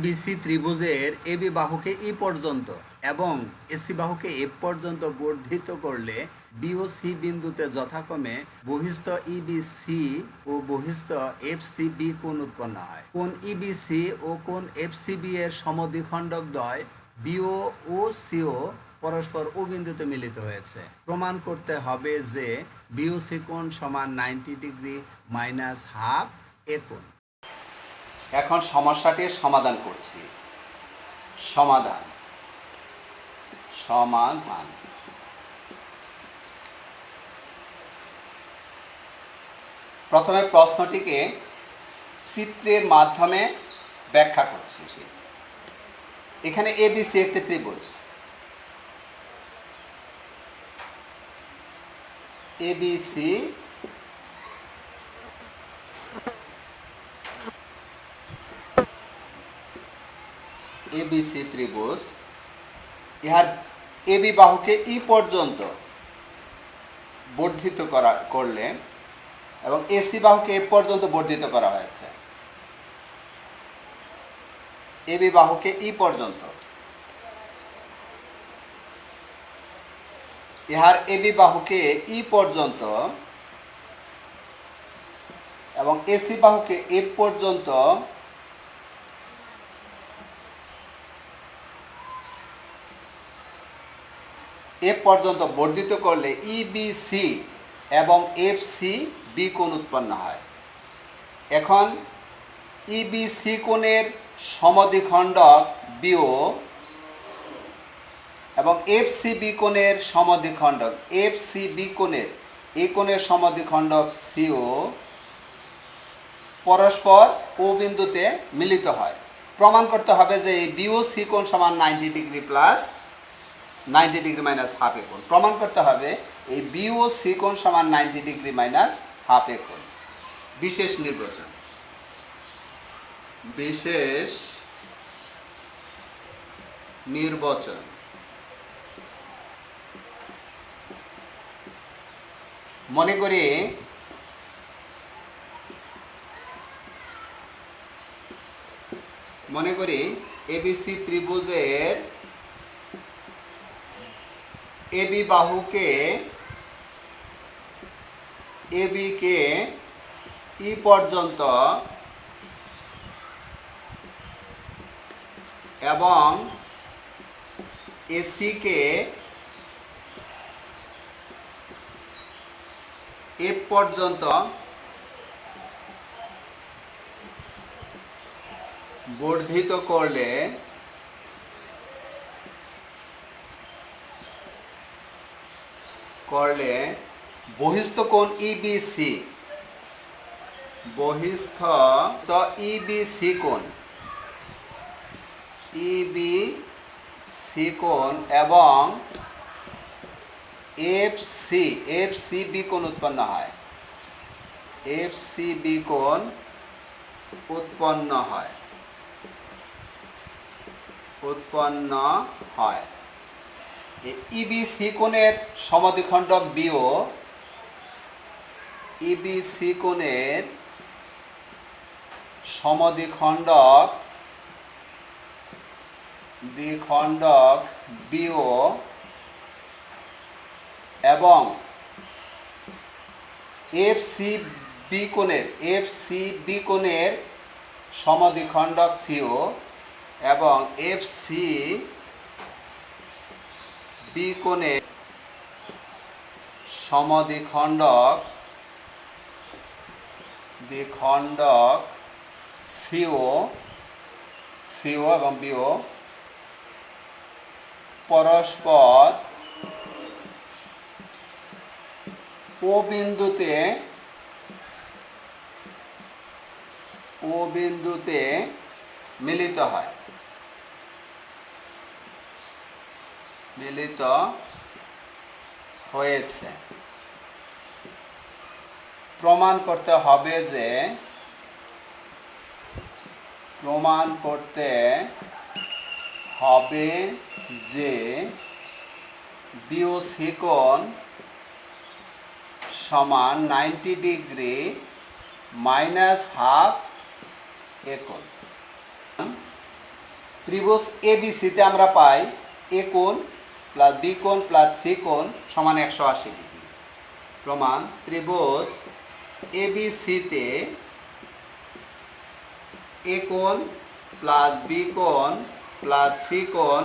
BC ত্রিভুজের AB বাহুকে ই পর্যন্ত এবং এসি বাহুকে এফ পর্যন্ত বর্ধিত করলে বি ও সি বিন্দুতে যথাক্রমে বহিস্থ ইবিসি ও বহিস্থ এফসিবি কোণ উৎপন্ন হয়। কোণ ইবিসি ও কোণ এফসিবি এর সমদ্বিখণ্ডক দ্বয় বিও ও সিও পরস্পর ও বিন্দুতে মিলিত হয়েছে। প্রমাণ করতে হবে যে বিওসি কোণ সমান 90 ডিগ্রি মাইনাস হাফ এ কোণ। এখন সমস্যাটির সমাধান করছি। সমাধান প্রথমে প্রশ্নটিকে চিত্রের মাধ্যমে ব্যাখ্যা করছি। এখানে এবিসি একটি ত্রিভুজ। এবিসি ত্রিভুজ, ইহার এবি বাহুকে ই পর্যন্ত বর্ধিত করলে এবং এসি বাহুকে এফ পর্যন্ত বর্ধিত করা হয়েছে। এবি বাহুকে ই পর্যন্ত, ইহার এবি বাহুকে ই পর্যন্ত এবং এসি বাহুকে এফ পর্যন্ত বর্ধিত করলে ইবিসি এবং এফসি বি কোণ উৎপন্ন হয়। এখন ইবিসি কোণের সমদ্বিখণ্ডক বিও এবং এফসিবি কোণের সমদ্বিখণ্ডক এফসিবি কোণের এই কোণের সমদ্বিখণ্ডক সিও পরস্পর ও বিন্দুতে মিলিত হয়। প্রমাণ করতে হবে যে এই বিও সি কোণ সমান 90 degree plus 90 degree minus half A কোণ। প্রমাণ করতে হবে এই বিও সি কোণ সমান 90 ডিগ্রি মাইনাস হাফ এ কোণ। বিশেষ নির্বাচন, মনে করি এবিসি ত্রিভুজের এবি বাহুকে এবি কে ই পর্যন্ত এবং এসি কে এফ পর্যন্ত বর্ধিত করলে বহিস্থ কোণ ইবিসি কোণ এবং এফসিবি কোণ উৎপন্ন হয়। ইবিসি কোণের সমদ্বিখণ্ডক বিও বিও এবং এফসিবি কোণের সমদ্বিখণ্ডক সিও এবং এফসিবি কোণের সমদ্বিখণ্ডক সিও এবং বিও পরস্পর ও বিন্দুতে মিলিত হয়েছে। প্রমাণ করতে হবে যে বিওসি কোণ সমান 90 ডিগ্রি মাইনাস হাফ এ কোণ। ত্রিভুজ এবিসিতে আমরা পাই এ কোণ প্লাস বি কোণ প্লাস সি কোণ সমান 180 ডিগ্রি। প্রমাণ ত্রিভুজ এবিসিতে এ কোণ প্লাস বি কোণ প্লাস সি কোণ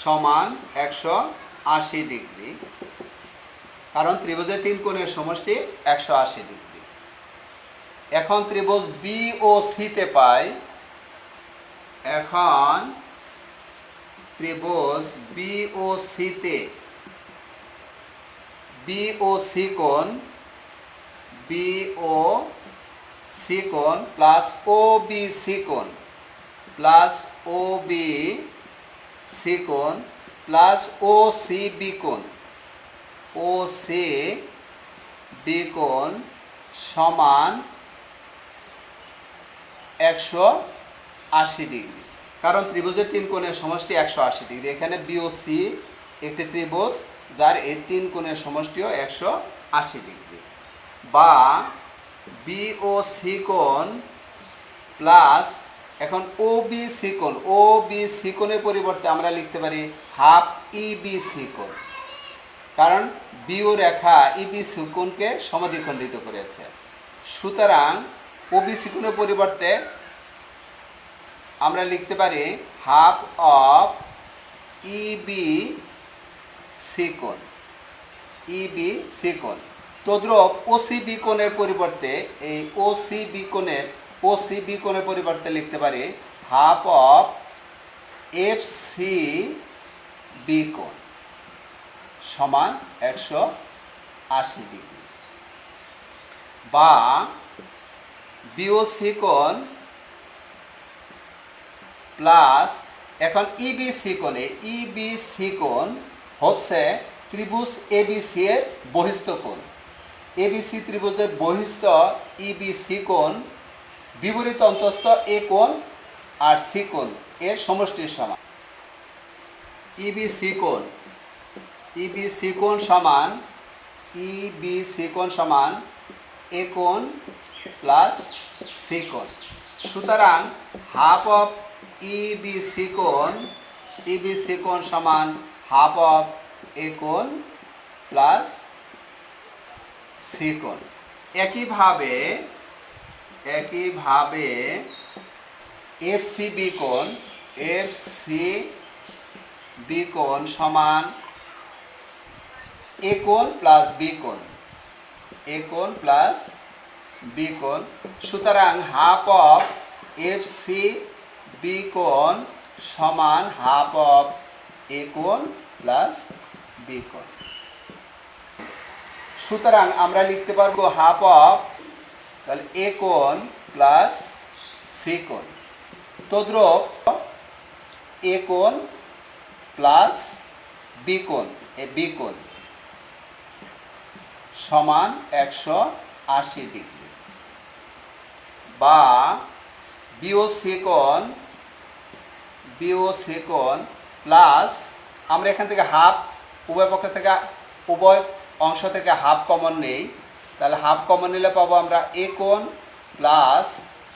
সমান 180 ডিগ্রি, কারণ ত্রিভুজের তিন কোণের সমষ্টি 180 ডিগ্রি। এখন ত্রিভুজ বি ও সিতে পাই, এখন ত্রিভুজ বি ও সিতে বি ও সি কোণ প্লাস ও বি সি কোণ প্লাস ও বি সি কোণ প্লাস ও সি বি কোণ সমান 180 ডিগ্রি, কারণ ত্রিভুজের তিন কোণের সমষ্টি 180 ডিগ্রি। এখানে বি ও সি একটি ত্রিভুজ যার এই তিন কোণের সমষ্টিও 180 ডিগ্রি। বা বি ও সি কোণ প্লাস এখন ও বি সি কোণের পরিবর্তে আমরা লিখতে পারি হাফ ই বি সি কোণ, কারণ বি ও রেখা ই বি সি কোণকে সমদ্বিখণ্ডিত করেছে। সুতরাং ও বি সি কোণের পরিবর্তে আমরা লিখতে পারি half of E B C কোণ। তদ্রূপ ও সি বি কোণের পরিবর্তে এই ও সি বি কোণের পরিবর্তে লিখতে পারি half of F C B কোণ সমান 180 ডিগ্রি। বা বি ও সি কোণ প্লাস এখন ইবিসি কোণ হচ্ছে ত্রিভুজ এবিসি এর বহিস্থ কোণ। এবিসি ত্রিভুজের বহিস্থ ইবিসি কোণ বিপরীত অন্তস্থ এ কোণ আর সি কোণ এর সমষ্টির সমান। ইবিসি কোণ সমান এ কোণ প্লাস সি কোণ। সুতরাং হাফ অফ ইবিসি কোণ সমান হাফ অফ এ কোণ প্লাস সি কোণ। একইভাবে এফ সি বি কোণ সমান এ কোণ প্লাস বি কোণ। সুতরাং half of F C B কোণ সমান হাফ অফ এ কোণ প্লাস বি কোণ। সুতরাং আমরা লিখতে পারবো হাফ অফ তাহলে এ কোণ প্লাস সি কোণ। তদ্রূপ এ কোণ প্লাস বি কোণ সমান 180 ডিগ্রি। বা বি ও সি কোণ প্লাস আমরা এখান থেকে হাফ উভয় অংশ থেকে হাফ কমন নেই, তাহলে হাফ কমন নিলে পাবো আমরা এ কোণ প্লাস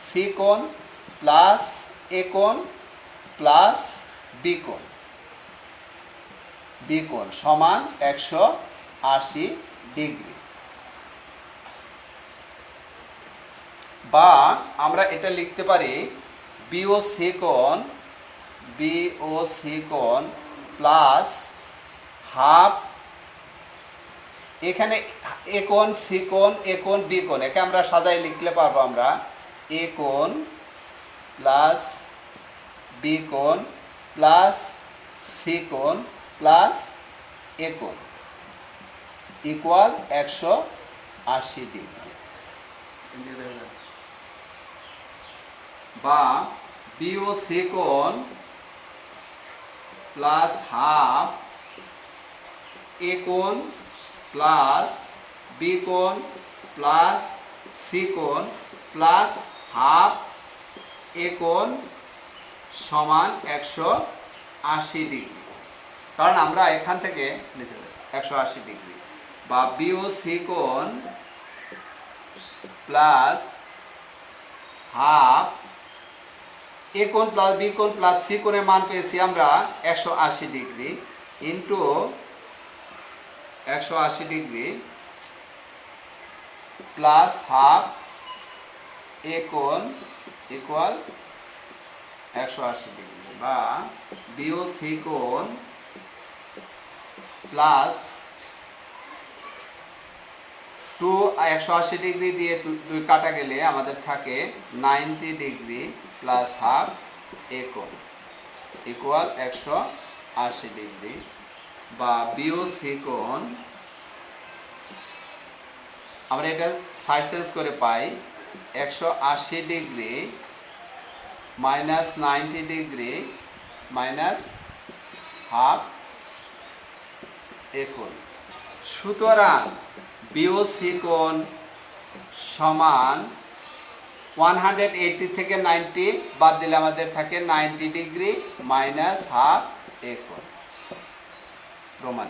সি কোণ প্লাস এ কোণ প্লাস বি কোণ সমান 180 ডিগ্রি। বা আমরা এটা লিখতে পারি বি ও সি কোণ প্লাস হাফ এখানে এ কোণ সি কোণ এ কোণ বি কোণ, একে আমরা সাজাই লিখলে পারবো আমরা এ কোণ প্লাস বি কোণ প্লাস সি কোণ প্লাস এ কোণ ইকুয়াল 180 ডিগ্রি। বা বি ও সি কোণ প্লাস হাফ এ কোণ প্লাস বি কোণ প্লাস সি কোণ প্লাস হাফ এ কোণ সমান 180 ডিগ্রি, কারণ আমরা এখান থেকে নিচে 180 ডিগ্রি। বা বি ও সি কোণ প্লাস হাফ এ কোণ প্লাস বি কোণ প্লাস সি কোণের মান পেয়েছি আমরা 180 degree into 180 degree plus half A কোণ ইকুয়াল 180 ডিগ্রি, বা বি ও সি কোণ প্লাস 180 ডিগ্রি দিয়ে 2 কাটা গেলে আমাদের থাকে 90 ডিগ্রি প্লাস হাফ এ কোণ ইকুয়াল 180 ডিগ্রি, বা বি ও সি কোণ আমরা এটা সাইড চেঞ্জ করে পাই 180 degree minus 90 degree minus half A কোণ। সুতরাং বি ও সি কোণ সমান 180 থেকে 90 বাদ দিলে আমাদের থাকে 90 ডিগ্রি মাইনাস হাফ এ কোণ। প্রমাণ।